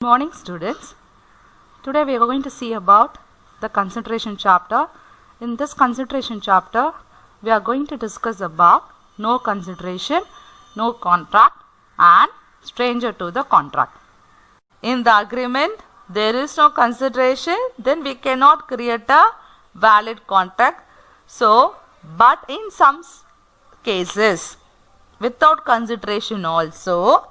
Good morning, students. Today we are going to see about the consideration chapter. In this consideration chapter, we are going to discuss about no consideration, no contract and stranger to the contract. In the agreement, there is no consideration, then we cannot create a valid contract. But in some cases, without consideration also,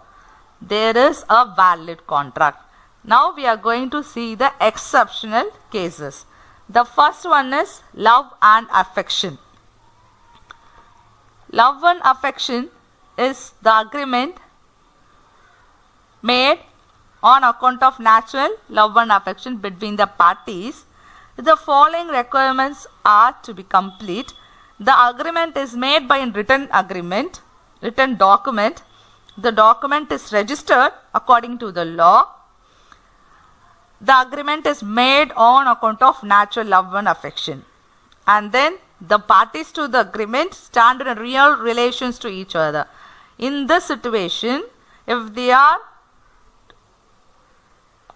there is a valid contract. Now we are going to see the exceptional cases. The first one is love and affection. Love and affection is the agreement made on account of natural love and affection between the parties. The following requirements are to be complete. The agreement is made by a written document. The document is registered according to the law. The agreement is made on account of natural love and affection. And then the parties to the agreement stand in real relations to each other. In this situation, if they are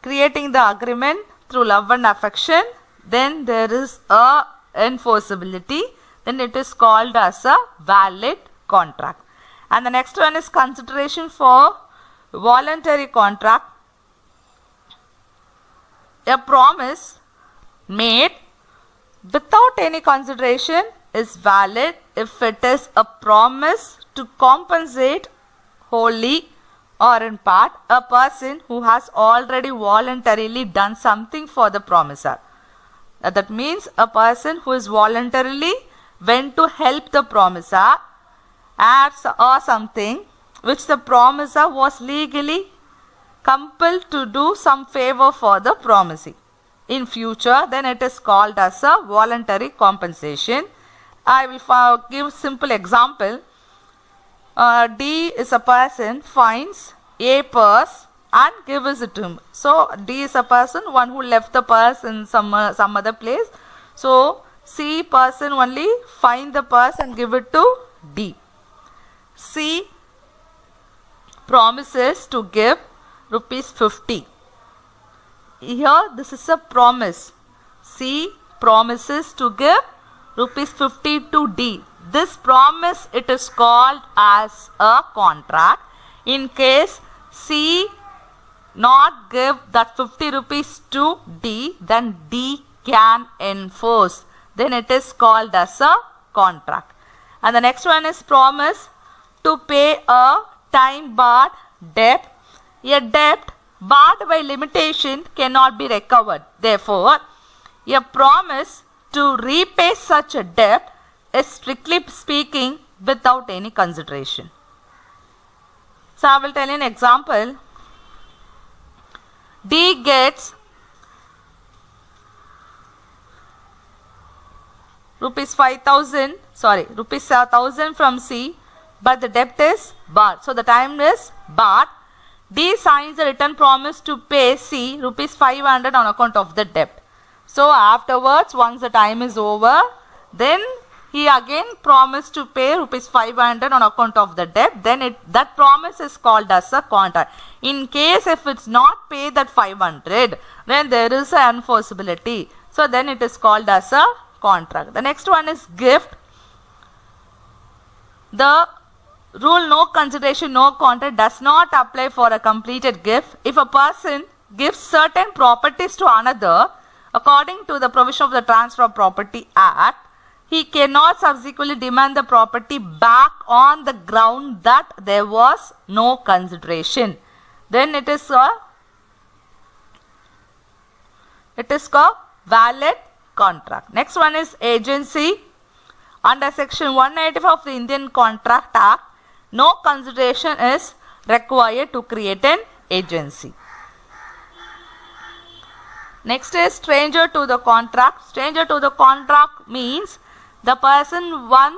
creating the agreement through love and affection, then there is a enforceability. Then it is called as a valid contract. And the next one is consideration for voluntary contract. A promise made without any consideration is valid if it is a promise to compensate wholly or in part a person who has already voluntarily done something for the promisor. That means a person who is voluntarily went to help the promisor or something which the promisor was legally compelled to do some favor for the promisee. In future, then it is called as a voluntary compensation. I will give simple example. D is a person finds A purse and gives it to him. So D is a person, one who left the purse in some other place. So C person only find the purse and give it to D. C promises to give rupees 50. Here this is a promise. C promises to give rupees 50 to D. This promise, it is called as a contract. In case C not give that 50 rupees to D, then D can enforce. Then it is called as a contract. And the next one is promise to pay a time barred debt. A debt barred by limitation cannot be recovered. Therefore, a promise to repay such a debt is strictly speaking without any consideration. So, I will tell you an example. D gets rupees 1000 from C, but the debt is barred. So the time is barred. D signs a written promise to pay C rupees 500 on account of the debt. So afterwards, once the time is over, then he again promised to pay rupees 500 on account of the debt. Then that promise is called as a contract. In case if it's not paid that 500, then there is an enforceability. So then it is called as a contract. The next one is gift. The rule no consideration, no contract does not apply for a completed gift. If a person gives certain properties to another according to the provision of the Transfer of Property Act, he cannot subsequently demand the property back on the ground that there was no consideration. Then it is called valid contract. Next one is agency. Under section 185 of the Indian Contract Act, no consideration is required to create an agency. Next is stranger to the contract. Stranger to the contract means the person one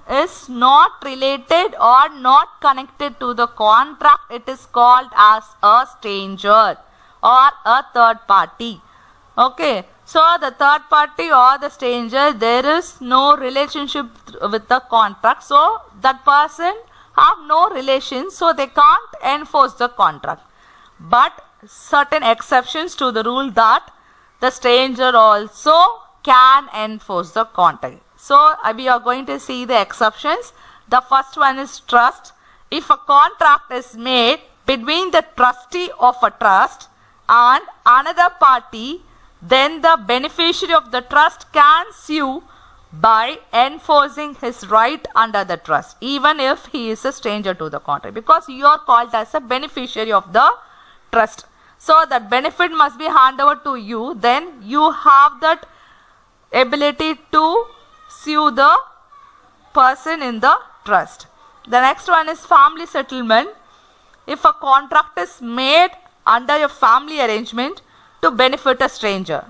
is not related or not connected to the contract. It is called as a stranger or a third party. Okay. So the third party or the stranger, there is no relationship with the contract. So that person have no relation, so they can't enforce the contract. But certain exceptions to the rule that the stranger also can enforce the contract. So we are going to see the exceptions. The first one is trust. If a contract is made between the trustee of a trust and another party, then the beneficiary of the trust can sue by enforcing his right under the trust, even if he is a stranger to the contract, because you are called as a beneficiary of the trust. So that benefit must be handed over to you, then you have that ability to sue the person in the trust. The next one is family settlement. If a contract is made under a family arrangement to benefit a stranger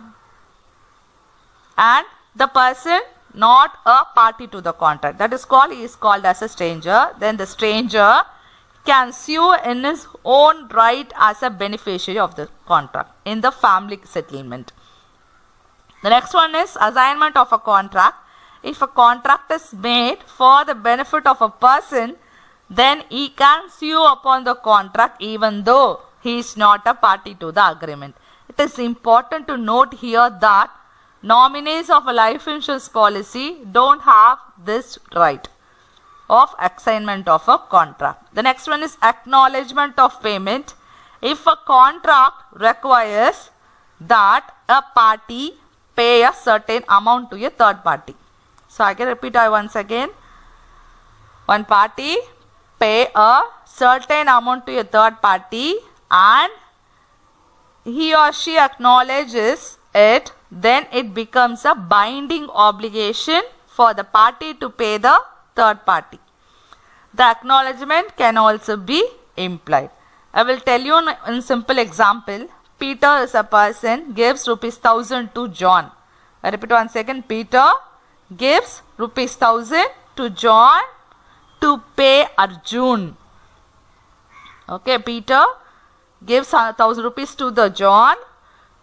and the person not a party to the contract, that is called as a stranger, then the stranger can sue in his own right as a beneficiary of the contract in the family settlement. The next one is assignment of a contract. If a contract is made for the benefit of a person, then he can sue upon the contract even though he is not a party to the agreement. It is important to note here that nominees of a life insurance policy don't have this right of assignment of a contract. The next one is acknowledgement of payment. If a contract requires that a party pay a certain amount to a third party. So I can repeat once again. One party pay a certain amount to a third party and he or she acknowledges it, then it becomes a binding obligation for the party to pay the third party. The acknowledgement can also be implied. I will tell you in simple example. Peter is a person, gives ₹1,000 to John. I repeat once again. Peter gives ₹1,000 to John to pay Arjun. Okay, Peter gives ₹1,000 to the John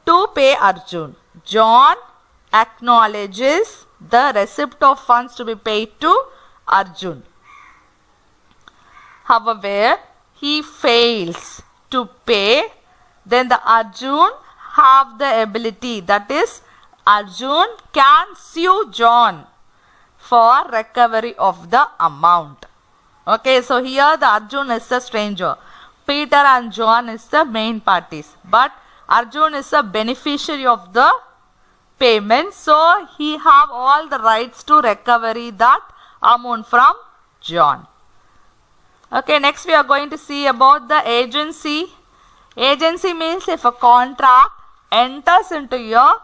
to pay Arjun. John acknowledges the receipt of funds to be paid to Arjun. However, he fails to pay, then the Arjun have the ability, that is Arjun can sue John for recovery of the amount. Okay, so here the Arjun is a stranger. Peter and John is the main parties, but Arjun is a beneficiary of the payment, so he have all the rights to recovery that amount from John. Okay, next we are going to see about the agency. Agency means if a contract enters into your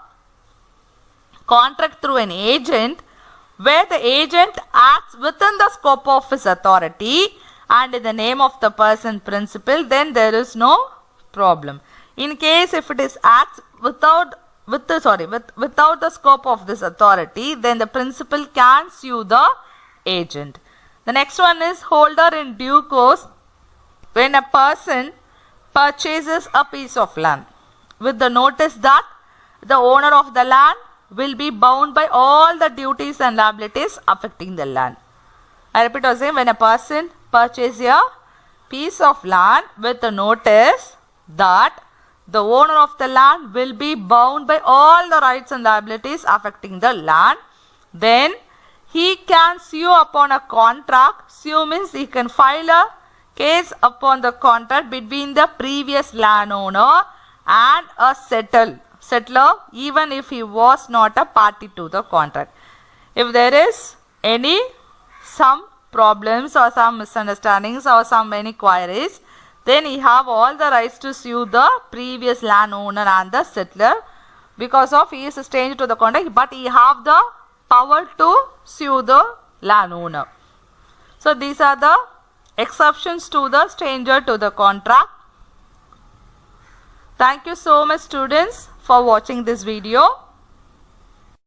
contract through an agent, where the agent acts within the scope of his authority and in the name of the person principal, then there is no problem. In case if it is acts without the scope of this authority, then the principal can sue the agent. The next one is holder in due course. When a person purchases a piece of land with the notice that the owner of the land will be bound by all the duties and liabilities affecting the land. I repeat again, when a person purchases a piece of land with the notice that the owner of the land will be bound by all the rights and liabilities affecting the land, then he can sue upon a contract. Sue means he can file a case upon the contract between the previous landowner and a settler, even if he was not a party to the contract. If there is some problems or some misunderstandings or some any queries, then he have all the rights to sue the previous landowner and the settler, because of he is a stranger to the contract, but he have the power to sue the landowner. So these are the exceptions to the stranger to the contract. Thank you so much students for watching this video.